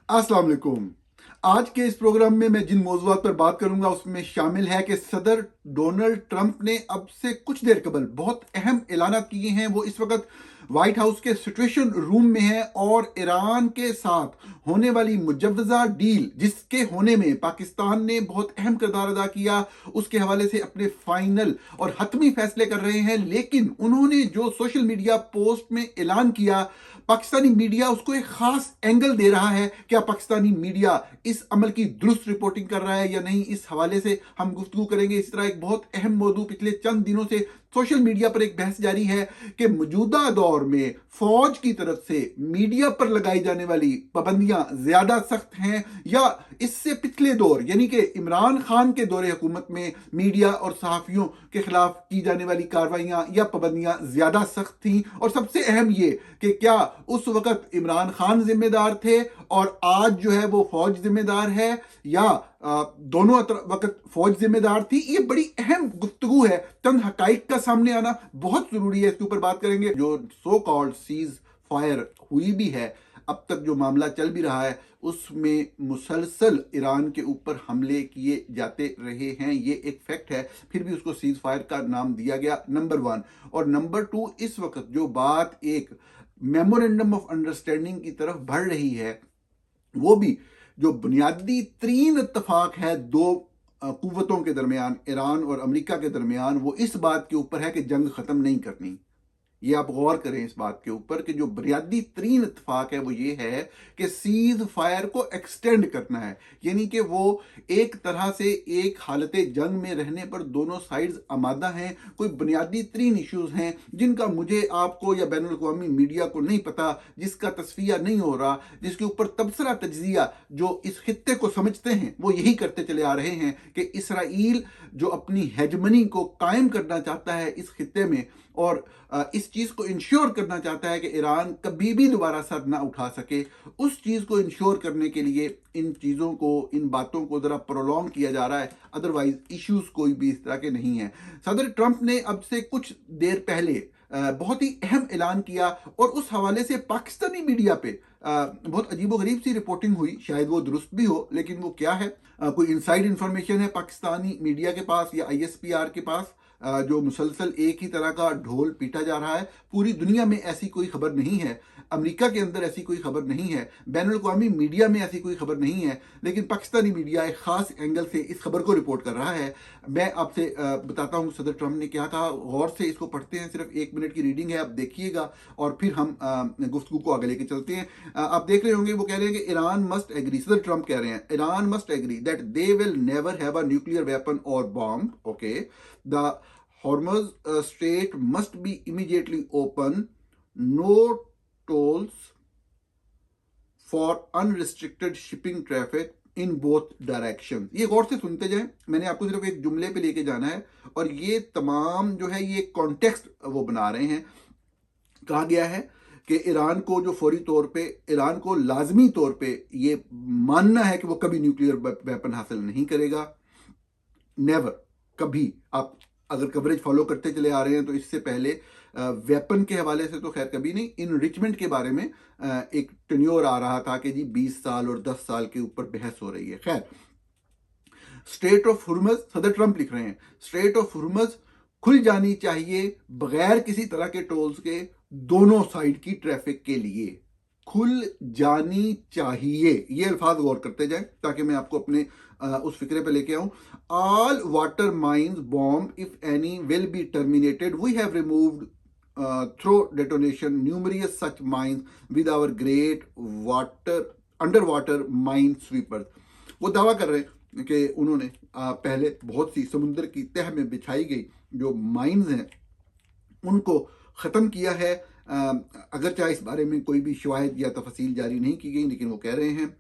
अस्सलाम वालेकुम। आज के इस प्रोग्राम में मैं जिन मौज़ूआत पर बात करूंगा उसमें शामिल है कि सदर डोनाल्ड ट्रंप ने अब से कुछ देर कबल बहुत अहम ऐलानात किए हैं। वो इस वक्त व्हाइट हाउस के सिचुएशन रूम में है और ईरान के साथ होने वाली मुजव्वजा डील जिसके होने में पाकिस्तान ने बहुत अहम किरदार अदा किया, उसके हवाले से अपने फाइनल और हतमी फैसले कर रहे हैं। लेकिन उन्होंने जो सोशल मीडिया पोस्ट में ऐलान किया, पाकिस्तानी मीडिया उसको एक खास एंगल दे रहा है। क्या पाकिस्तानी मीडिया इस अमल की दुरुस्त रिपोर्टिंग कर रहा है या नहीं, इस हवाले से हम गुफ्तगू करेंगे। इस तरह एक बहुत अहम मौजू पिछले चंद दिनों से सोशल मीडिया पर एक बहस जारी है कि मौजूदा दौर में फौज की तरफ से मीडिया पर लगाई जाने वाली पाबंदियां ज्यादा सख्त हैं या इससे पिछले दौर यानी कि इमरान खान के दौरे हुकूमत में मीडिया और सहाफियों के खिलाफ की जाने वाली कार्रवाइयां या पाबंदियां ज्यादा सख्त थी। और सबसे अहम ये कि क्या उस वक्त इमरान खान जिम्मेदार थे और आज जो है वो फौज जिम्मेदार है या दोनों वक्त फौज जिम्मेदार थी। ये बड़ी अहम गुफ्तगू है, चंद हकाइक का सामने आना बहुत जरूरी है। इसके ऊपर बात करेंगे। जो सो कॉल्ड सीज फायर हुई भी है, अब तक जो मामला चल भी रहा है उसमें मुसलसल ईरान के ऊपर हमले किए जाते रहे हैं, ये एक फैक्ट है। फिर भी उसको सीज फायर का नाम दिया गया, नंबर 1। और नंबर 2, इस वक्त जो बात एक मेमोरेंडम ऑफ अंडरस्टैंडिंग की तरफ बढ़ रही है, वो भी जो बुनियादी तरीन इत्तफाक है दो कुव्वतों के दरमियान, ईरान और अमेरिका के दरमियान, वो इस बात के ऊपर है कि जंग खत्म नहीं करनी। ये आप गौर करें इस बात के ऊपर कि जो बुनियादी तरीन इत्तेफाक है वो ये है कि सीज फायर को एक्सटेंड करना है। यानी कि वो एक तरह से एक हालत जंग में रहने पर दोनों साइड्स आमादा हैं। कोई बुनियादी तरीन इश्यूज हैं जिनका मुझे, आपको या बैनुल अक़वामी मीडिया को नहीं पता, जिसका तस्फिया नहीं हो रहा, जिसके ऊपर तबसरा तज्जिया जो इस खित्ते को समझते हैं वो यही करते चले आ रहे हैं कि इसराइल जो अपनी हेजमनी को कायम करना चाहता है इस खित्ते में और इस चीज को इंश्योर करना चाहता है कि ईरान कभी भी दोबारा सर ना उठा सके, उस चीज को इंश्योर करने के लिए इन चीजों को, इन बातों को जरा प्रोलॉन्ग किया जा रहा है। अदरवाइज इश्यूज कोई भी इस तरह के नहीं है। सदर ट्रंप ने अब से कुछ देर पहले बहुत ही अहम ऐलान किया और उस हवाले से पाकिस्तानी मीडिया पे बहुत अजीबोगरीब सी रिपोर्टिंग हुई। शायद वो दुरुस्त भी हो, लेकिन वो क्या है, कोई इनसाइड इंफॉर्मेशन है पाकिस्तानी मीडिया के पास या आईएसपीआर के पास, जो मुसलसल एक ही तरह का ढोल पीटा जा रहा है। पूरी दुनिया में ऐसी कोई खबर नहीं है, अमेरिका के अंदर ऐसी कोई खबर नहीं है, बैनुल अक़वामी मीडिया में ऐसी कोई खबर नहीं है, लेकिन पाकिस्तानी मीडिया एक खास एंगल से इस खबर को रिपोर्ट कर रहा है। मैं आपसे बताता हूं सदर ट्रंप ने क्या कहा। गौर से इसको पढ़ते हैं, सिर्फ 1 मिनट की रीडिंग है, आप देखिएगा और फिर हम गुफ्तगू को आगे लेके चलते हैं। आप देख रहे होंगे वो कह रहे हैं कि ईरान मस्ट एग्री, सदर ट्रंप कह रहे हैं Iran must agree that they will never have a nuclear weapon और bomb. Okay, the Hormuz Strait must be immediately open. No tolls for unrestricted shipping traffic in both directions. ये गौर से सुनते जाएं, मैंने आपको सिर्फ एक जुमले पे लेके जाना है और ये तमाम जो है ये कॉन्टेक्स्ट वो बना रहे हैं। कहा गया है कि ईरान को जो फौरी तौर पे, ईरान को लाजमी तौर पे ये मानना है कि वो कभी न्यूक्लियर वेपन हासिल नहीं करेगा। नेवर, कभी। आप अगर कवरेज फॉलो करते चले आ रहे हैं तो इससे पहले वेपन के हवाले से तो खैर कभी नहीं। इनरिचमेंट के बारे में एक टेन्योर आ रहा था कि जी 20 साल और 10 साल के ऊपर बहस हो रही है। खैर, स्ट्रेट ऑफ हुर्मुज, सदर ट्रंप लिख रहे हैं, स्ट्रेट ऑफ हुर्मुज खुल जानी चाहिए बगैर किसी तरह के टोल्स के दोनों साइड की ट्रैफिक के लिए। खुल जानी चाहिए, ये अल्फाज गौर करते जाएं ताकि मैं आपको अपने उस फिक्रे पे लेके आऊं। All water mines bomb if any will be terminated, we have removed through detonation numerous such mines with our great water under water mine sweepers. वो दावा कर रहे हैं कि उन्होंने पहले बहुत सी समुद्र की तह में बिछाई गई जो माइंस हैं उनको ख़त्म किया है। अगर चाहे इस बारे में कोई भी शवाहिद या तफसील जारी नहीं की गई, लेकिन वो कह रहे हैं।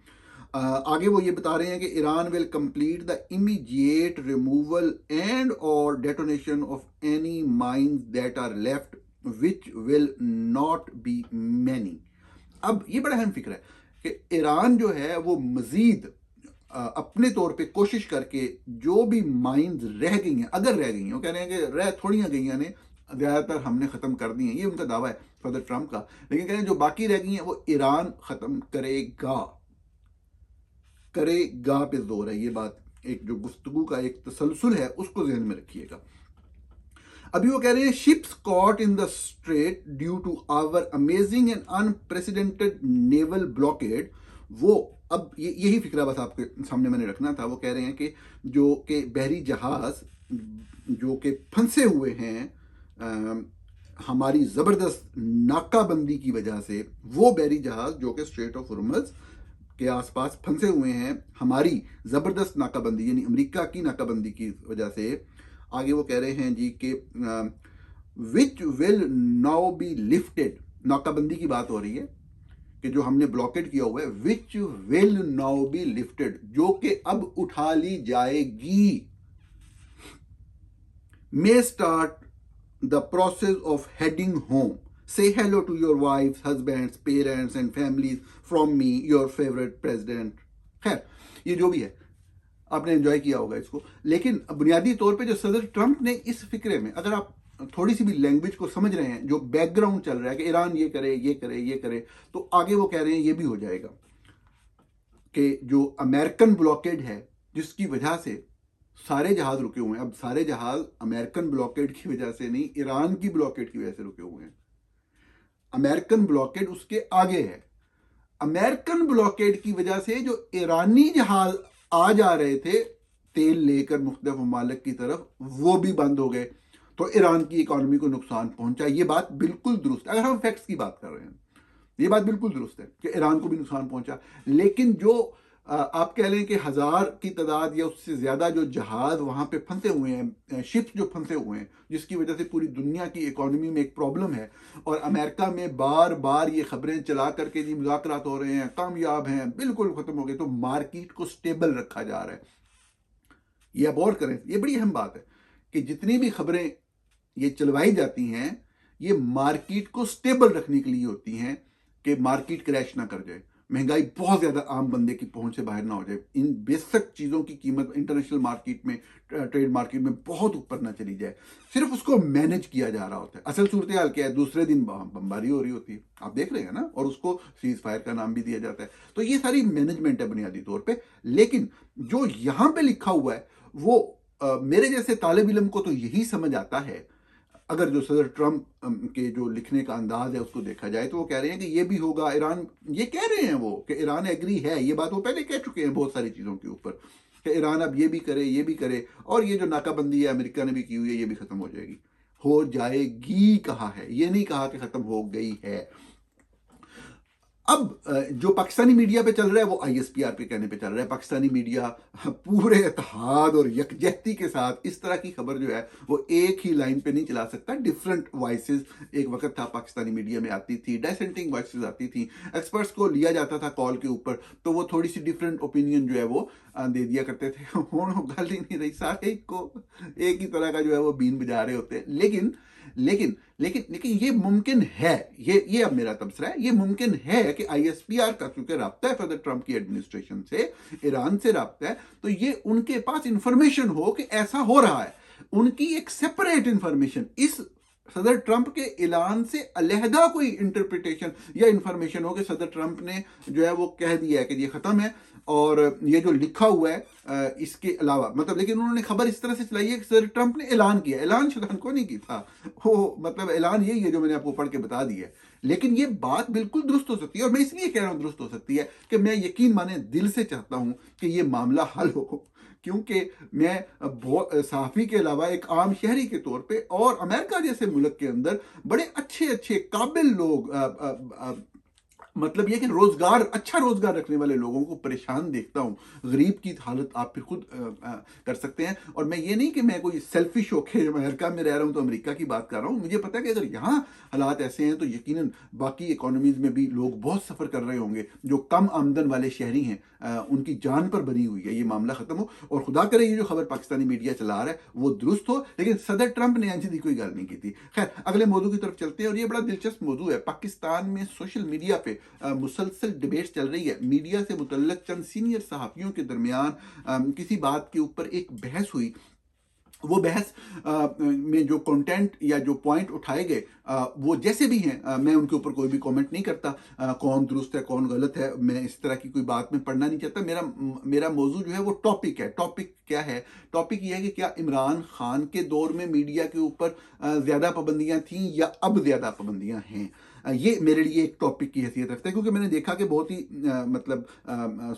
आगे वो ये बता रहे हैं कि Iran will complete the immediate removal and और detonation of any mines that are left which will not be many. अब ये बड़ा अहम फिक्र है कि ईरान जो है वो मजीद अपने तौर पे कोशिश करके जो भी माइंस रह गई हैं, अगर रह गई हैं, वो कह रहे हैं कि रह थोड़ियां गई हैं, ज़्यादातर हमने ख़त्म कर दी हैं, ये उनका दावा है सदर ट्रंप का। लेकिन कह रहे हैं जो बाकी रह गई हैं वो ईरान ख़त्म करेगा। करेगा पे जोर है। ये बात, एक जो गुफ्तगू का एक तसलसल है, उसको ध्यान में रखिएगा। अभी वो कह रहे हैं ships caught in the strait due to our amazing and unprecedented naval blockade. वो अब यही फिक्रा बस आपके सामने मैंने रखना था। वो कह रहे हैं कि जो कि बहरी जहाज जो कि फंसे हुए हैं हमारी ज़बरदस्त नाकाबंदी की वजह से, वो बहरी जहाज जो कि स्ट्रेट ऑफ हुर्मुज़ के आसपास फंसे हुए हैं हमारी ज़बरदस्त नाकाबंदी यानी अमेरिका की नाकाबंदी की वजह से। आगे वो कह रहे हैं जी कि विच विल नाउ बी लिफ्टेड, नाकाबंदी की बात हो रही है कि जो हमने ब्लॉकेड किया हुआ है, which will now be lifted, जो कि अब उठा ली जाएगी। May start the process of heading home, say hello to your wives, husbands, parents and families from me, your favorite president। खैर ये जो भी है आपने एंजॉय किया होगा इसको, लेकिन बुनियादी तौर पे जो सदर ट्रंप ने इस फिक्रे में, अगर आप थोड़ी सी भी लैंग्वेज को समझ रहे हैं, जो बैकग्राउंड चल रहा है कि ईरान ये करे ये करे ये करे, तो आगे वो कह रहे हैं ये भी हो जाएगा कि जो अमेरिकन ब्लॉकेड है जिसकी वजह से सारे जहाज रुके हुए हैं, अब सारे जहाज अमेरिकन ब्लॉकेड की वजह से नहीं, ईरान की ब्लॉकेड की वजह से रुके हुए हैं। अमेरिकन ब्लॉकेड उसके आगे है। अमेरिकन ब्लॉकेड की वजह से जो ईरानी जहाज आ जा रहे थे तेल लेकर मुख्तलिफ ममालिक की तरफ, वो भी बंद हो गए, तो ईरान की इकॉनमी को नुकसान पहुंचा। ये बात बिल्कुल दुरुस्त है, अगर हम फैक्ट्स की बात कर रहे हैं ये बात बिल्कुल दुरुस्त है कि ईरान को भी नुकसान पहुंचा। लेकिन जो आप कह लें कि 1000 की तादाद या उससे ज़्यादा जो जहाज़ वहाँ पे फंसे हुए हैं, शिप्स जो फंसे हुए हैं, जिसकी वजह से पूरी दुनिया की इकोनॉमी में एक प्रॉब्लम है, और अमेरिका में बार बार ये खबरें चला करके जी मुज़ाकरात हो रहे हैं, कामयाब हैं, बिल्कुल ख़त्म हो गए, तो मार्केट को स्टेबल रखा जा रहा है। ये आप और करें, ये बड़ी अहम बात है कि जितनी भी खबरें ये चलवाई जाती हैं ये मार्केट को स्टेबल रखने के लिए होती हैं कि मार्केट क्रैश ना कर जाए, महंगाई बहुत ज़्यादा आम बंदे की पहुंच से बाहर ना हो जाए, इन बेसिक चीज़ों की कीमत इंटरनेशनल मार्केट में, ट्रेड मार्केट में बहुत ऊपर ना चली जाए। सिर्फ उसको मैनेज किया जा रहा होता है। असल सूरत हाल क्या है, दूसरे दिन बमबारी हो रही होती है, आप देख रहे हैं ना, और उसको सीज फायर का नाम भी दिया जाता है। तो ये सारी मैनेजमेंट है बुनियादी तौर पर। लेकिन जो यहाँ पे लिखा हुआ है वो मेरे जैसे तालिब इल्म को तो यही समझ आता है, अगर जो सदर ट्रंप के जो लिखने का अंदाज है उसको देखा जाए, तो वो कह रहे हैं कि ये भी होगा, ईरान, ये कह रहे हैं वो कि ईरान एग्री है, ये बात वो पहले कह चुके हैं बहुत सारी चीज़ों के ऊपर कि ईरान अब ये भी करे ये भी करे, और ये जो नाकाबंदी है अमेरिका ने भी की हुई है ये भी ख़त्म हो जाएगी। हो जाएगी कहा है, ये नहीं कहा कि ख़त्म हो गई है। अब जो पाकिस्तानी मीडिया पे चल रहा है वो ISPR के कहने पे चल रहा है। पाकिस्तानी मीडिया पूरे इत्तेहाद और यकजहती के साथ इस तरह की खबर जो है वो एक ही लाइन पे नहीं चला सकता। डिफरेंट वॉइसेस एक वक्त था पाकिस्तानी मीडिया में आती थी, डिसेंटिंग वॉइसेस आती थी, एक्सपर्ट्स को लिया जाता था कॉल के ऊपर, तो वो थोड़ी सी डिफरेंट ओपिनियन जो है वो दे दिया करते थे। गल ही नहीं रही, सारे को एक ही तरह का जो है वो बीन बजा रहे होते हैं। लेकिन लेकिन लेकिन लेकिन ये मुमकिन है, ये अब मेरा तबसरा है, ये मुमकिन है कि ISPR का क्योंकि राब्ता है सदर ट्रंप की एडमिनिस्ट्रेशन से, ईरान से राब्ता है, तो ये उनके पास इंफॉर्मेशन हो कि ऐसा हो रहा है, उनकी एक सेपरेट इंफॉर्मेशन, इस सदर ट्रंप के ऐलान से अलहदा कोई इंटरप्रिटेशन या इंफॉर्मेशन हो कि सदर ट्रंप ने जो है वो कह दिया है कि ये खत्म है, और ये जो लिखा हुआ है इसके अलावा, मतलब, लेकिन उन्होंने खबर इस तरह से चलाई है कि सर ट्रंप ने ऐलान किया, ऐलान शैतान को नहीं की था वो, मतलब ऐलान यही है जो मैंने आपको पढ़ के बता दिया है। लेकिन ये बात बिल्कुल दुरुस्त हो सकती है, और मैं इसलिए कह रहा हूँ दुरुस्त हो सकती है कि मैं यकीन माने दिल से चाहता हूँ कि ये मामला हल हो, क्योंकि मैं सहाफ़ी के अलावा एक आम शहरी के तौर पे, और अमेरिका जैसे मुल्क के अंदर बड़े अच्छे अच्छे काबिल लोग, मतलब ये कि रोजगार, अच्छा रोजगार रखने वाले लोगों को परेशान देखता हूँ। गरीब की हालत आप फिर खुद कर सकते हैं। और मैं ये नहीं कि मैं कोई सेल्फिश होकर अमेरिका में रह रहा हूँ तो अमेरिका की बात कर रहा हूँ, मुझे पता है कि अगर यहाँ हालात ऐसे हैं तो यकीनन बाकी इकोनॉमीज में भी लोग बहुत सफ़र कर रहे होंगे। जो कम आमदन वाले शहरी हैं उनकी जान पर बनी हुई है, ये मामला ख़त्म हो, और खुदा करे ये जो खबर पाकिस्तानी मीडिया चला रहा है वो दुरुस्त हो। लेकिन सदर ट्रंप ने ऐसी कोई गल नहीं की थी। खैर अगले मौजू की तरफ चलते हैं, और ये बड़ा दिलचस्प मौजू है। पाकिस्तान में सोशल मीडिया पे मुसलसल डिबेट्स चल रही है। मीडिया से मुतल्लक चंद सीनियर सहाफ़ियों के दरमियान किसी बात के ऊपर एक बहस हुई, वो बहस में जो कंटेंट या जो पॉइंट उठाए गए वो जैसे भी हैं, मैं उनके ऊपर कोई भी कमेंट नहीं करता। कौन दुरुस्त है कौन गलत है, मैं इस तरह की कोई बात में पढ़ना नहीं चाहता। मेरा मौजू जो है वो टॉपिक है। टॉपिक क्या है? टॉपिक ये है कि क्या इमरान खान के दौर में मीडिया के ऊपर ज़्यादा पाबंदियां थीं या अब ज़्यादा पाबंदियां हैं। ये मेरे लिए एक टॉपिक की हैसियत रखता है, क्योंकि मैंने देखा कि बहुत ही मतलब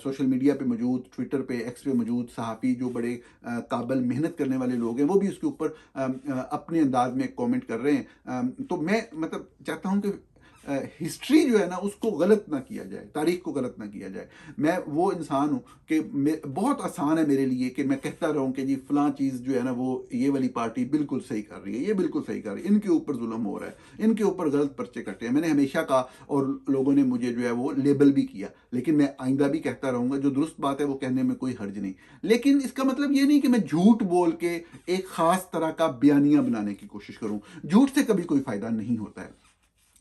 सोशल मीडिया पे मौजूद, ट्विटर पे, एक्स पे मौजूद सहाफ़ी जो बड़े काबिल मेहनत करने वाले लोग हैं, वो भी उसके ऊपर अपने अंदाज में कमेंट कर रहे हैं। तो मैं मतलब चाहता हूं कि हिस्ट्री जो है ना उसको गलत ना किया जाए, तारीख को गलत ना किया जाए। मैं वो इंसान हूं कि बहुत आसान है मेरे लिए कि मैं कहता रहूं कि जी फलां चीज़ जो है ना वो ये वाली पार्टी बिल्कुल सही कर रही है, ये बिल्कुल सही कर रही है, इनके ऊपर जुल्म हो रहा है, इनके ऊपर गलत पर्चे कटे हैं। मैंने हमेशा कहा और लोगों ने मुझे जो है वो लेबल भी किया, लेकिन मैं आइंदा भी कहता रहूंगा। जो दुरुस्त बात है वो कहने में कोई हर्ज नहीं, लेकिन इसका मतलब ये नहीं कि मैं झूठ बोल के एक खास तरह का बयानिया बनाने की कोशिश करूं। झूठ से कभी कोई फायदा नहीं होता है।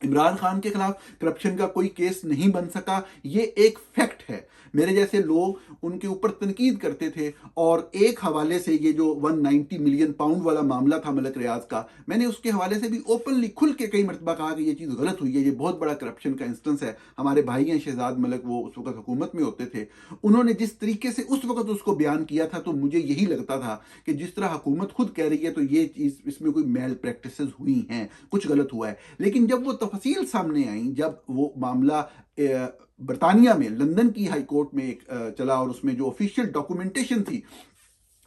इमरान खान के खिलाफ करप्शन का कोई केस नहीं बन सका, ये एक फैक्ट है। मेरे जैसे लोग उनके ऊपर तनकीद करते थे, और एक हवाले से ये जो 190 मिलियन पाउंड वाला मामला था मलक रियाज का, मैंने उसके हवाले से भी ओपनली खुल के कई मरतबा कहा कि ये चीज़ गलत हुई है, ये बहुत बड़ा करप्शन का इंस्टेंस है। हमारे भाई हैं शहजाद मलक, वो उस वक्त हुकूमत में होते थे, उन्होंने जिस तरीके से उस वक्त उसको बयान किया था, तो मुझे यही लगता था कि जिस तरह हुकूमत खुद कह रही है तो ये चीज़, इसमें कोई मेल प्रैक्टिसेस हुई हैं, कुछ गलत हुआ है। लेकिन जब वो तफसील सामने आई, जब वो मामला बरतानिया में लंदन की हाई कोर्ट में एक चला, और उसमें जो ऑफिशियल डॉक्यूमेंटेशन थी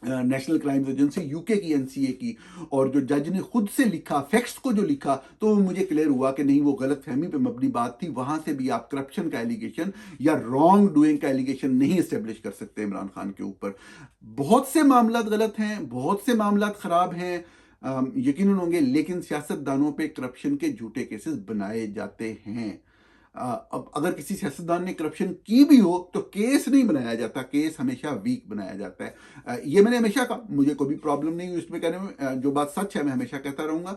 नेशनल क्राइम्स एजेंसी यूके की, एनसीए की, और जो जज ने खुद से लिखा, फैक्ट्स को जो लिखा, तो मुझे क्लियर हुआ कि नहीं, वो गलत फहमी पे मबनी बात थी। वहां से भी आप करप्शन का एलिगेशन या रॉन्ग डूइंग का एलिगेशन नहीं इस्टेब्लिश कर सकते इमरान खान के ऊपर। बहुत से मामला गलत हैं, बहुत से मामला खराब हैं, यकीनन होंगे, लेकिन सियासतदानों पे करप्शन के झूठे केसेस बनाए जाते हैं। अब अगर किसी सियासतदान ने करप्शन की भी हो तो केस नहीं बनाया जाता, केस हमेशा वीक बनाया जाता है। ये मैंने हमेशा कहा, मुझे कोई भी प्रॉब्लम नहीं हुई इसमें कहने में। जो बात सच है मैं हमेशा कहता रहूंगा,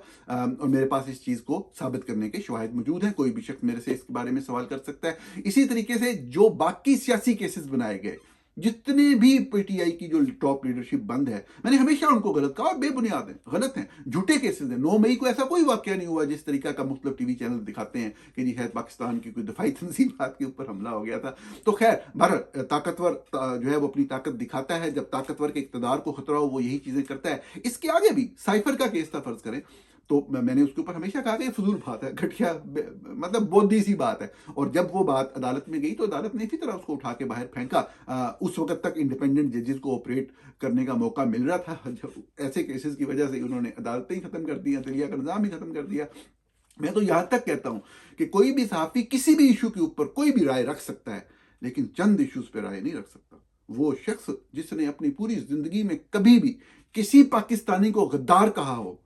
और मेरे पास इस चीज़ को साबित करने के शवाहिद मौजूद हैं। कोई भी शख्स मेरे से इसके बारे में सवाल कर सकता है। इसी तरीके से जो बाकी सियासी केसेस बनाए गए, जितने भी पीटीआई की जो टॉप लीडरशिप बंद है, मैंने हमेशा उनको गलत कहा, और बेबुनियाद है, गलत हैं, झूठे केसेस हैं। 9 मई को ऐसा कोई वाक्य नहीं हुआ जिस तरीका का मुख्तलिफ टीवी चैनल दिखाते हैं कि जी शायद पाकिस्तान की कोई दफाई तंजीमात के ऊपर हमला हो गया था। तो खैर, भारत ताकतवर जो है वो अपनी ताकत दिखाता है। जब ताकतवर के इक़्तिदार को खतरा हो वो यही चीजें करता है। इसके आगे भी साइफर का केस था फर्ज करें, तो मैंने उसके ऊपर हमेशा कहा कि फजूल बात है, घटिया, मतलब बोधी सी बात है। और जब वो बात अदालत में गई तो अदालत ने इसी तरह उसको उठा के बाहर फेंका। उस वक्त तक इंडिपेंडेंट जजेस को ऑपरेट करने का मौका मिल रहा था, जब ऐसे केसेस की वजह से उन्होंने अदालतें ही खत्म कर दी, दलिया का निज़ाम ही खत्म कर दिया। मैं तो यहां तक कहता हूं कि कोई भी सहाफी किसी भी इशू के ऊपर कोई भी राय रख सकता है, लेकिन चंद इश्यूज पे राय नहीं रख सकता। वो शख्स जिसने अपनी पूरी जिंदगी में कभी भी किसी पाकिस्तानी को गद्दार कहा हो,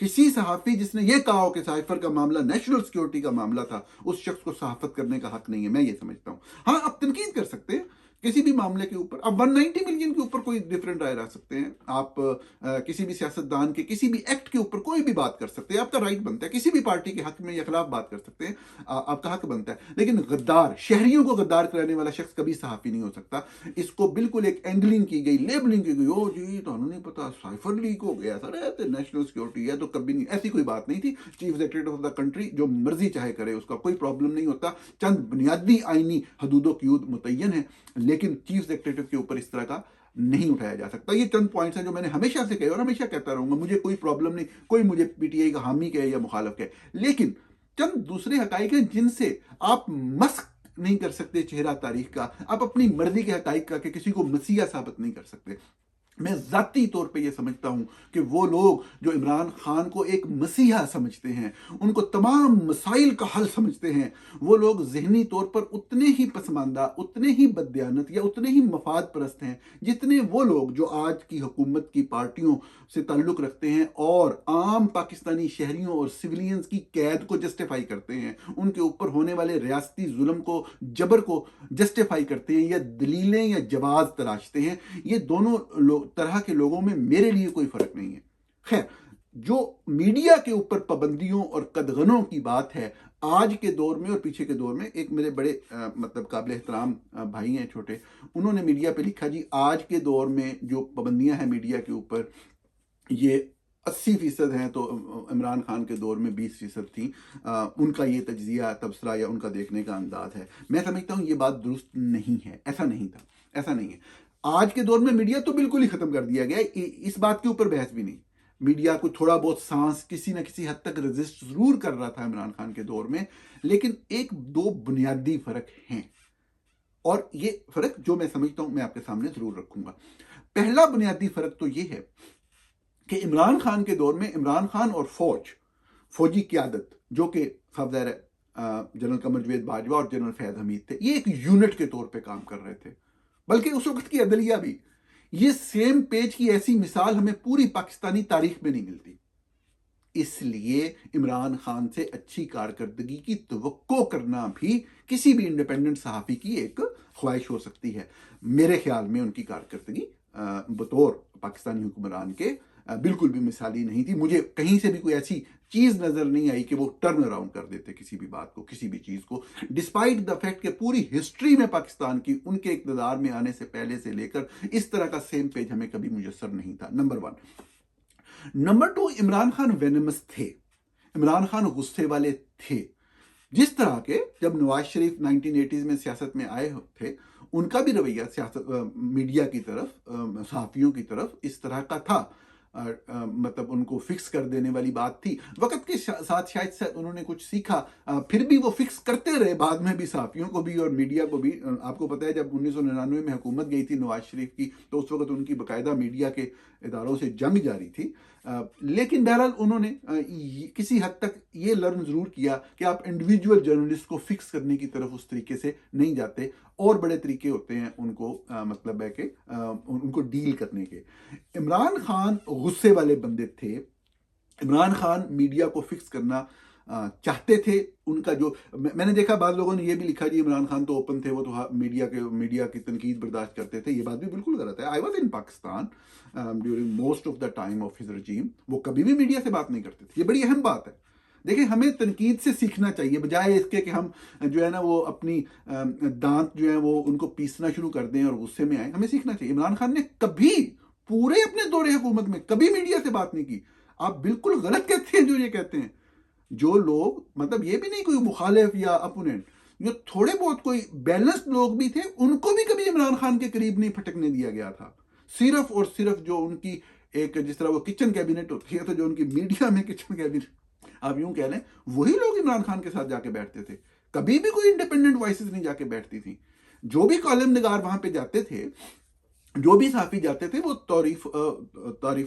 किसी सहाफी जिसने ये कहा हो कि साइफर का मामला नेशनल सिक्योरिटी का मामला था, उस शख्स को सहाफत करने का हक नहीं है, मैं ये समझता हूं। हाँ, आप तनकीद कर सकते हैं किसी भी मामले के ऊपर, आप 190 मिलियन के ऊपर कोई डिफरेंट राय रख सकते हैं, आप किसी भी सियासतदान के किसी भी एक्ट के ऊपर कोई भी बात कर सकते हैं, आपका राइट बनता है। किसी भी पार्टी के हक में या खिलाफ बात कर सकते हैं, आपका हक बनता है। लेकिन गद्दार, शहरियों को गद्दार कराने वाला शख्स कभी सहाफी नहीं हो सकता। इसको बिल्कुल एक एंगलिंग की गई, लेबलिंग की गई, ओ जी तो नहीं पता साइफर लीक हो गया सर, तो नेशनल सिक्योरिटी है, तो कभी नहीं, ऐसी कोई बात नहीं थी। Chief executive of the country जो मर्जी चाहे करे, उसका कोई प्रॉब्लम नहीं होता। चंद बुनियादी आईनी हदूदों की मुतय्यन है, लेकिन चीफ एग्जीक्यूटिव के ऊपर इस तरह का नहीं उठाया जा सकता। ये चंद पॉइंट्स हैं जो मैंने हमेशा से कहे और हमेशा कहता रहूंगा। मुझे कोई प्रॉब्लम नहीं, कोई मुझे पीटीआई का हामी कहे या मुखालफ कहे, लेकिन चंद दूसरे हकाइक हैं जिनसे आप मस्क नहीं कर सकते चेहरा तारीख का, आप अपनी मर्जी के हकाइक का, कि किसी को मसीहा साबित नहीं कर सकते। मैं जाती तौर पे ये समझता हूं कि वो लोग जो इमरान खान को एक मसीहा समझते हैं, उनको तमाम मसाइल का हल समझते हैं, वो लोग जहनी तौर पर उतने ही पसमानदा, उतने ही बददियानत या उतने ही मफाद परस्त हैं जितने वो लोग जो आज की हुकूमत की पार्टियों से ताल्लुक रखते हैं और आम पाकिस्तानी शहरियों और सिविलियंस की कैद को जस्टिफाई करते हैं, उनके ऊपर होने वाले रियासती जुल्म को, जबर को जस्टिफाई करते हैं, या दलीलें या जवाब तलाशते हैं। ये दोनों तरह के लोगों में मेरे लिए कोई फर्क नहीं है। खैर, जो मीडिया के ऊपर पाबंदियों और कदगनों की बात है, आज के दौर में और पीछे के दौर में, एक मेरे बड़े मतलब काबिल एहतराम भाई हैं छोटे, उन्होंने मीडिया पे लिखा, जी आज के दौर में जो पाबंदियां हैं मीडिया के ऊपर, ये 80% हैं, तो इमरान खान के दौर में 20% थी। उनका ये तज्जिया, तबसरा या उनका देखने का अंदाज है। मैं समझता हूँ ये बात दुरुस्त नहीं है, ऐसा नहीं था, ऐसा नहीं है। आज के दौर में मीडिया तो बिल्कुल ही खत्म कर दिया गया है, इस बात के ऊपर बहस भी नहीं। मीडिया को थोड़ा बहुत सांस किसी न किसी हद तक रेजिस्ट जरूर कर रहा था इमरान खान के दौर में, लेकिन एक दो बुनियादी फर्क हैं, और ये फर्क जो मैं समझता हूं मैं आपके सामने जरूर रखूंगा। पहला बुनियादी फर्क तो ये है कि इमरान खान के दौर में इमरान खान और फौजी क्यादत, जो कि खबरदार जनरल कमर जवेद बाजवा और जनरल फैद हमीद थे, ये एक यूनिट के तौर पे काम कर रहे थे। बल्कि उस वक्त की अदलिया भी, ये सेम पेज की ऐसी मिसाल हमें पूरी पाकिस्तानी तारीख में नहीं मिलती। इसलिए इमरान खान से अच्छी कारकर्दगी की तवक्को करना भी किसी भी इंडिपेंडेंट सहाफ़ी की एक ख्वाहिश हो सकती है। मेरे ख्याल में उनकी कारकर्दगी बतौर पाकिस्तानी हुक्मरान के बिल्कुल भी मिसाली नहीं थी। मुझे कहीं से भी कोई ऐसी चीज़ नज़र नहीं आई कि वो टर्न अराउंड कर देते किसी भी बात को, किसी भी चीज़ को, डिस्पाइट द फैक्ट कि पूरी हिस्ट्री में पाकिस्तान की उनके इक़्तिदार में आने से पहले से लेकर इस तरह का सेम पेज हमें कभी मुयस्सर नहीं था। Number 1। Number 2, Imran Khan venomous थे, इमरान खान गुस्से वाले थे। जिस तरह के जब नवाज शरीफ 1980s में सियासत में आए थे, उनका भी रवैया सियासत मीडिया की तरफ, सहाफ़ियों की तरफ इस तरह का था। मतलब उनको फिक्स कर देने वाली बात थी। वक्त के साथ शायद उन्होंने कुछ सीखा, फिर भी वो फिक्स करते रहे बाद में भी, सहाफ़ियों को भी और मीडिया को भी। आपको पता है जब 1999 में हुकूमत गई थी नवाज शरीफ की, तो उस वक्त उनकी बाकायदा मीडिया के इदारों से जंग जारी थी। लेकिन बहरहाल उन्होंने किसी हद तक ये लर्न ज़रूर किया कि आप इंडिविजुअल जर्नलिस्ट को फिक्स करने की तरफ उस तरीके से नहीं जाते, और बड़े तरीके होते हैं उनको मतलब है कि उनको डील करने के। इमरान खान गुस्से वाले बंदे थे, इमरान खान मीडिया को फिक्स करना चाहते थे। उनका जो मैंने देखा, बाद लोगों ने ये भी लिखा जी इमरान खान तो ओपन थे, वो तो मीडिया की तनकीद बर्दाश्त करते थे। ये बात भी बिल्कुल गलत है। I was in Pakistan during most of the time of his regime. वो कभी भी मीडिया से बात नहीं करते थे। ये बड़ी अहम बात है। देखिए, हमें तनकीद से सीखना चाहिए, बजाय इसके कि हम जो है ना वो अपनी दांत जो है वो उनको पीसना शुरू कर दें और गुस्से में आए। हमें सीखना चाहिए। इमरान खान ने कभी पूरे अपने दौरे हुकूमत में कभी मीडिया से बात नहीं की। आप बिल्कुल गलत कहते हैं जो ये कहते हैं। जो लोग, मतलब ये भी नहीं कोई मुखालिफ या अपोनेंट, जो थोड़े बहुत कोई बैलेंस्ड लोग भी थे, उनको भी कभी इमरान खान के करीब नहीं फटकने दिया गया था। सिर्फ और सिर्फ जो उनकी एक, जिस तरह वो किचन कैबिनेट होती है, तो जो उनकी मीडिया में किचन कैबिनेट आप यूं कह लें, वही लोग इमरान खान के साथ जाके बैठते थे। कभी भी कोई इंडिपेंडेंट वॉइसेस नहीं जाके बैठती थी। जो भी कॉलम निगार वहां पे जाते थे, जो भी साफी जाते थे, वो तारीफ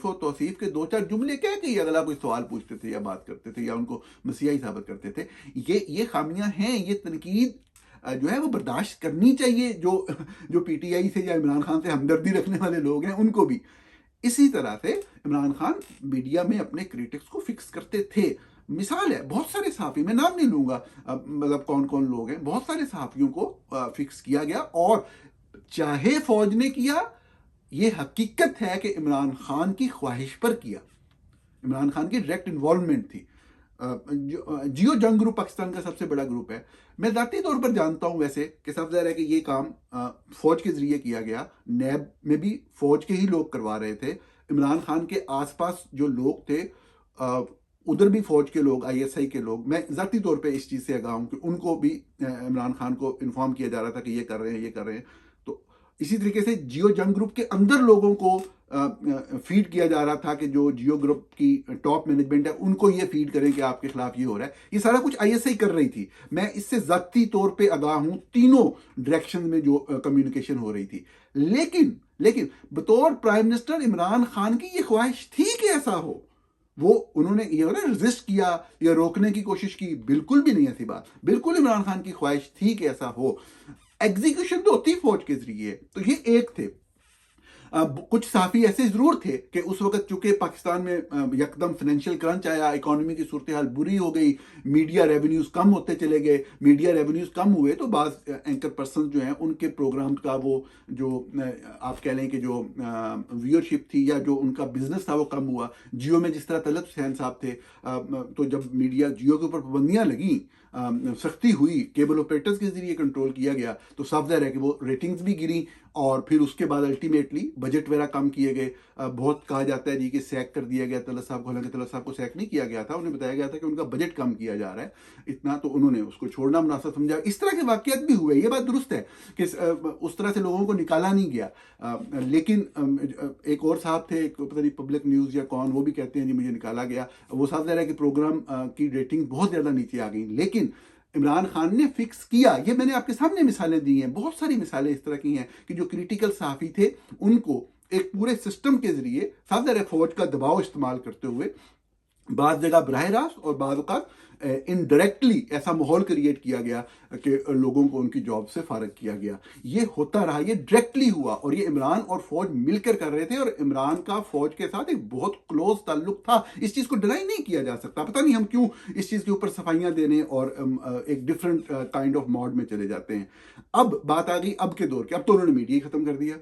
और तौसीफ के 2-4 जुमले कह के अगला कोई सवाल पूछते थे या बात करते थे या उनको मसीहा साबित करते थे। ये खामियां हैं। ये तनकीद जो है वो बर्दाश्त करनी चाहिए, जो पीटीआई से या इमरान खान से हमदर्दी रखने वाले लोग हैं उनको भी। इसी तरह से इमरान खान मीडिया में अपने क्रिटिक्स को फिक्स करते थे। मिसाल है, बहुत सारे सहाफ़ी, मैं नाम नहीं लूंगा, मतलब कौन कौन लोग हैं, बहुत सारे सहाफ़ियों को फिक्स किया गया। और चाहे फौज ने किया, ये हकीकत है कि इमरान खान की ख्वाहिश पर किया, इमरान खान की डायरेक्ट इन्वॉल्वमेंट थी। जियो जंग ग्रुप पाकिस्तान का सबसे बड़ा ग्रुप है। मैं ज़ाती तौर पर जानता हूं वैसे कि सब ज़ाहिर है कि ये काम फौज के जरिए किया गया। नैब में भी फौज के ही लोग करवा रहे थे। इमरान खान के आसपास जो लोग थे, उधर भी फौज के लोग, आईएसआई के लोग, मैं ज़ाती तौर पे इस चीज़ से आगाह हूं कि उनको भी इमरान खान को इन्फॉर्म किया जा रहा था कि ये कर रहे हैं, ये कर रहे हैं। तो इसी तरीके से जियो जंग ग्रुप के अंदर लोगों को फीड किया जा रहा था कि जो जियो ग्रुप की टॉप मैनेजमेंट है उनको ये फीड करें कि आपके खिलाफ ये हो रहा है। ये सारा कुछ आईएसआई कर रही थी। मैं इससे ज़ाती तौर पे आगाह हूं, तीनों डायरेक्शन में जो कम्युनिकेशन हो रही थी। लेकिन बतौर प्राइम मिनिस्टर इमरान खान की ये ख्वाहिश थी कि ऐसा हो। वो उन्होंने ये रेजिस्ट किया या रोकने की कोशिश की, बिल्कुल भी नहीं ऐसी बात। बिल्कुल इमरान खान की ख्वाहिश थी कि ऐसा हो। एग्जीक्यूशन तो होती फौज के जरिए। तो ये एक थे। कुछ साफी ऐसे जरूर थे कि उस वक्त चूंकि पाकिस्तान में यकदम फाइनेंशियल क्रंच आया, इकोनॉमी की सूरत हाल बुरी हो गई, मीडिया रेवेन्यूज कम होते चले गए। मीडिया रेवेन्यूज कम हुए तो बाज एंकर पर्सन जो हैं उनके प्रोग्राम का वो जो आप कह लें कि जो व्यूअरशिप थी या जो उनका बिजनेस था वो कम हुआ। जियो में जिस तरह तलत हुसैन साहब थे, तो जब मीडिया जियो के ऊपर पाबंदियां लगी, सख्ती हुई, केबल ऑपरेटर्स के जरिए कंट्रोल किया गया, तो साफ ज़ाहिर है कि वो रेटिंग्स भी गिरी और फिर उसके बाद अल्टीमेटली बजट वगैरह कम किए गए। बहुत कहा जाता है जी कि सैक कर दिया गया तलत साहब को, हालांकि तलत साहब को सैक नहीं किया गया था, उन्हें बताया गया था कि उनका बजट कम किया जा रहा है इतना, तो उन्होंने उसको छोड़ना मुनासिब समझा। इस तरह के वाकयात भी हुए, ये बात दुरुस्त है कि उस तरह से लोगों को निकाला नहीं गया। लेकिन एक और साहब थे, पता नहीं पब्लिक न्यूज़ या कौन, वो भी कहते हैं जी मुझे निकाला गया। वो साफ ज़ाहिर है कि प्रोग्राम की रेटिंग बहुत ज़्यादा नीचे आ गई, लेकिन इमरान खान ने फिक्स किया। ये मैंने आपके सामने मिसालें दी हैं, बहुत सारी मिसालें इस तरह की हैं कि जो क्रिटिकल सहाफ़ी थे उनको एक पूरे सिस्टम के जरिए साफ ज़ाहिर है फौज का दबाव इस्तेमाल करते हुए बाद जगह बराह रास्त और बाद वक़्त इनडायरेक्टली ऐसा माहौल क्रिएट किया गया कि लोगों को उनकी जॉब से फारग किया गया। ये होता रहा, ये डायरेक्टली हुआ, और ये इमरान और फौज मिलकर कर रहे थे, और इमरान का फौज के साथ एक बहुत क्लोज ताल्लुक था। इस चीज़ को डिनाई नहीं किया जा सकता। पता नहीं हम क्यों इस चीज़ के ऊपर सफाइयाँ देने और एक डिफरेंट काइंड ऑफ मोड में चले जाते हैं। अब बात आ गई अब के दौर की, अब तो उन्होंने मीडिया ही ख़त्म कर दिया,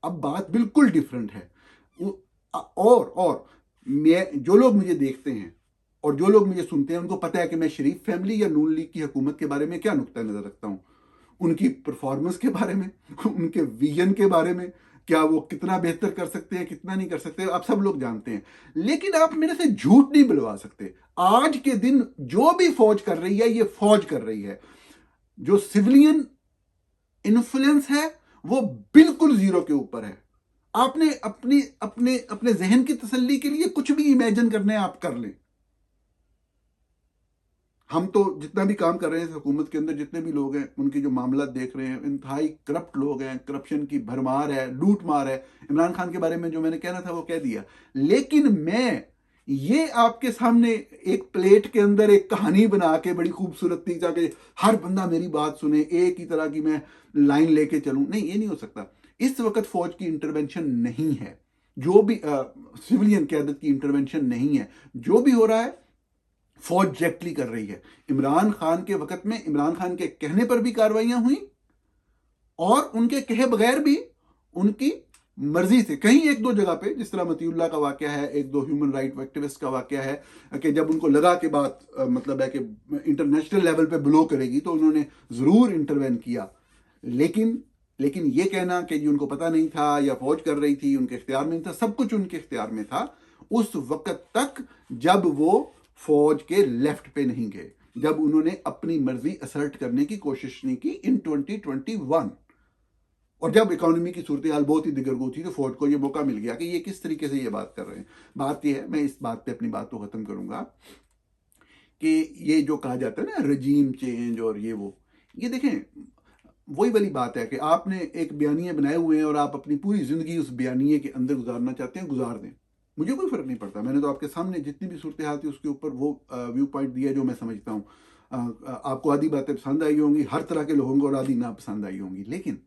अब बात बिल्कुल डिफरेंट है। और मैं, जो लोग मुझे देखते हैं और जो लोग मुझे सुनते हैं, उनको पता है कि मैं शरीफ फैमिली या नून लीग की हुकूमत के बारे में क्या नुक्ता नज़र रखता हूँ। उनकी परफॉर्मेंस के बारे में, उनके विजन के बारे में, क्या वो कितना बेहतर कर सकते हैं, कितना नहीं कर सकते, आप सब लोग जानते हैं। लेकिन आप मेरे से झूठ नहीं बुलवा सकते। आज के दिन जो भी फौज कर रही है, ये फौज कर रही है। जो सिविलियन इन्फ्लुएंस है वो बिल्कुल जीरो के ऊपर है। आपने अपनी अपने अपने जहन की तसल्ली के लिए कुछ भी इमेजिन करना है आप कर लें। हम तो जितना भी काम कर रहे हैं हुकूमत के अंदर, जितने भी लोग हैं, उनकी जो मामला देख रहे हैं, इंतहाई करप्ट लोग हैं, करप्शन की भरमार है, लूट मार है। इमरान खान के बारे में जो मैंने कहना था वो कह दिया। लेकिन मैं ये आपके सामने एक प्लेट के अंदर एक कहानी बना के बड़ी खूबसूरत थी ताकि हर बंदा मेरी बात सुने, एक ही तरह की मैं लाइन लेके चलूं, नहीं, ये नहीं हो सकता। इस वक्त फौज की इंटरवेंशन नहीं है, जो भी सिविलियन क्यादत की इंटरवेंशन नहीं है। जो भी हो रहा है फौज डायरेक्टली कर रही है। इमरान खान के वक्त में इमरान खान के कहने पर भी कार्रवाइयां हुई और उनके कहे बगैर भी उनकी मर्जी से कहीं एक दो जगह पे, जिस तरह मतीउल्लाह का वाकया है, एक दो ह्यूमन राइट एक्टिविस्ट का वाकया है कि जब उनको लगा कि बात मतलब है कि इंटरनेशनल लेवल पे ब्लो करेगी तो उन्होंने जरूर इंटरवेन किया। लेकिन ये कहना कि जी उनको पता नहीं था या फौज कर रही थी, उनके इख्तियार में नहीं था, सब कुछ उनके इख्तियार में था उस वक्त तक जब वो फौज के लेफ्ट पे नहीं गए, जब उन्होंने अपनी मर्जी असर्ट करने की कोशिश नहीं की इन 2021, और जब इकोनॉमी की सूरत हाल बहुत ही दिगरगू थी तो फौज को ये मौका मिल गया कि ये किस तरीके से ये बात कर रहे हैं। बात ये है, मैं इस बात पे अपनी बात को खत्म करूंगा कि ये जो कहा जाता है ना रजीम चेंज और ये देखें, वही वाली बात है कि आपने एक बयानिए बनाए हुए हैं और आप अपनी पूरी जिंदगी उस बयानिए के अंदर गुजारना चाहते हैं, गुजार दें, मुझे कोई फर्क नहीं पड़ता। मैंने तो आपके सामने जितनी भी सूरत हाल थी उसके ऊपर वो व्यू पॉइंट दिया जो मैं समझता हूँ। आपको आधी बातें पसंद आई होंगी, हर तरह के लोगों को, और आधी ना पसंद आई होंगी, लेकिन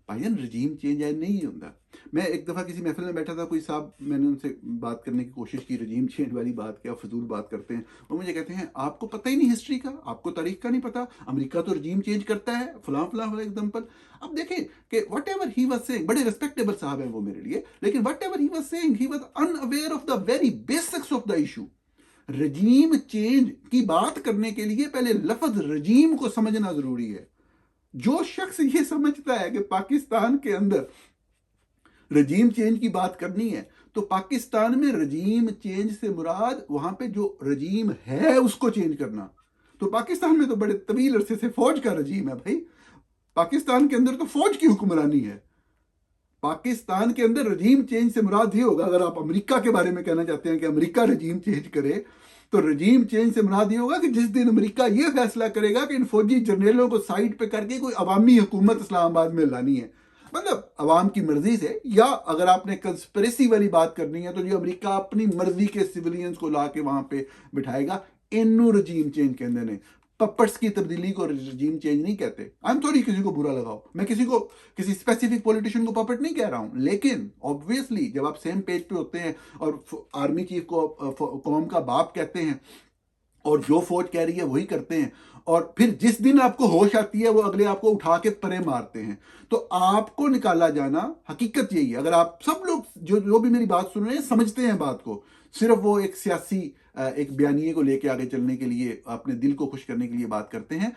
भाईजान रजीम चेंज है नहीं होता। मैं एक दफ़ा किसी महफिल में बैठा था, कोई साहब, मैंने उनसे बात करने की कोशिश की, रजीम चेंज वाली बात, क्या फजूल बात करते हैं। वो मुझे कहते हैं आपको पता ही नहीं हिस्ट्री का, आपको तारीख का नहीं पता, अमेरिका तो रजीम चेंज करता है फलां फलां वाला एग्जाम्पल। अब देखें कि what ever he was saying, बड़े रिस्पेक्टेबल साहब हैं वो मेरे लिए, लेकिन what ever he was saying he was unaware of the very basics of the issue. रजीम change की बात करने के लिए पहले लफ्ज रजीम को समझना जरूरी है। जो शख्स ये समझता है कि पाकिस्तान के अंदर रजीम चेंज की बात करनी है तो पाकिस्तान में रजीम चेंज से मुराद वहां पे जो रजीम है उसको चेंज करना, तो पाकिस्तान में तो बड़े तवील अरसे से फौज का रजीम है भाई। पाकिस्तान के अंदर तो फौज की हुक्मरानी है। पाकिस्तान के अंदर रजीम चेंज से मुराद ये होगा, अगर आप अमेरिका के बारे में कहना चाहते हैं कि अमेरिका रजीम चेंज करे, तो रजीम चेंज से मुराद ये होगा कि जिस दिन अमेरिका ये फैसला करेगा कि इन फौजी जर्नलों को साइड पे करके कोई अवामी हुकूमत इस्लामाबाद में लानी है, मतलब अवाम की मर्जी से, या अगर आपने कंस्पिरेसी वाली बात करनी है तो ये अमेरिका अपनी मर्जी के सिविलियंस को ला के वहां पे बिठाएगा, इनू रजीम चेंज कहते हैं। पप्पट्स की तब्दीली को रजीम चेंज नहीं कहते। आई एम सॉरी किसी को बुरा लगाओ, मैं किसी स्पेसिफिक पॉलिटिशियन को पपेट नहीं कह रहा हूं, लेकिन ऑब्वियसली जब आप सेम पेज पे होते हैं और आर्मी चीफ को कौम का बाप कहते हैं और जो फौज कह रही है वही करते हैं, और फिर जिस दिन आपको होश आती है वो अगले आपको उठा के परे मारते हैं, तो आपको निकाला जाना, हकीकत यही है। अगर आप सब लोग जो भी मेरी बात सुन रहे हैं समझते हैं बात को, सिर्फ वो एक सियासी एक बयानिए को लेके आगे चलने के लिए, अपने दिल को खुश करने के लिए बात करते हैं,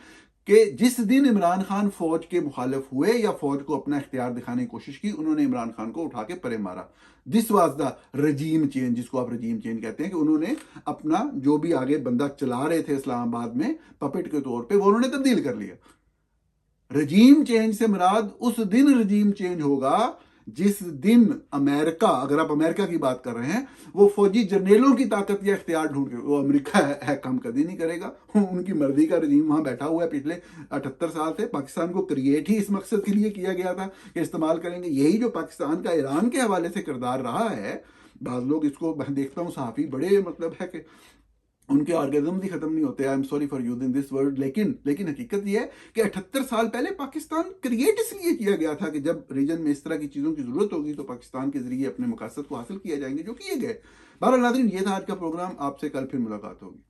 कि जिस दिन इमरान खान फौज के मुखालिफ हुए या फौज को अपना इख्तियार दिखाने की कोशिश की, उन्होंने इमरान खान को उठा के परे मारा। दिस वाज द रजीम चेंज, जिसको आप रजीम चेंज कहते हैं, कि उन्होंने अपना जो भी आगे बंदा चला रहे थे इस्लामाबाद में पपेट के तौर पे, वो उन्होंने तब्दील कर लिया। रजीम चेंज से मुराद उस दिन रजीम चेंज होगा जिस दिन अमेरिका, अगर आप अमेरिका की बात कर रहे हैं, वो फौजी जर्नेलों की ताकत या इख्तियार ढूंढ के, वो अमेरिका है काम कभी नहीं करेगा, उनकी मर्जी का रजीम वहां बैठा हुआ है पिछले 78 साल से। पाकिस्तान को क्रिएट ही इस मकसद के लिए किया गया था कि इस्तेमाल करेंगे। यही जो पाकिस्तान का ईरान के हवाले से किरदार रहा है, बाज लोग इसको, मैं देखता हूँ सहाफ़ी बड़े मतलब है कि उनके ऑर्गेजम ही खत्म नहीं होते। I am sorry for using this word, लेकिन हकीकत यह है कि 78 साल पहले पाकिस्तान क्रिएट इसलिए किया गया था कि जब रीजन में इस तरह की चीज़ों की जरूरत होगी तो पाकिस्तान के जरिए अपने मकसद को हासिल किया जाएंगे, जो किए गए। बहरहाल नाज़रीन, ये था आज का प्रोग्राम। आपसे कल फिर मुलाकात होगी।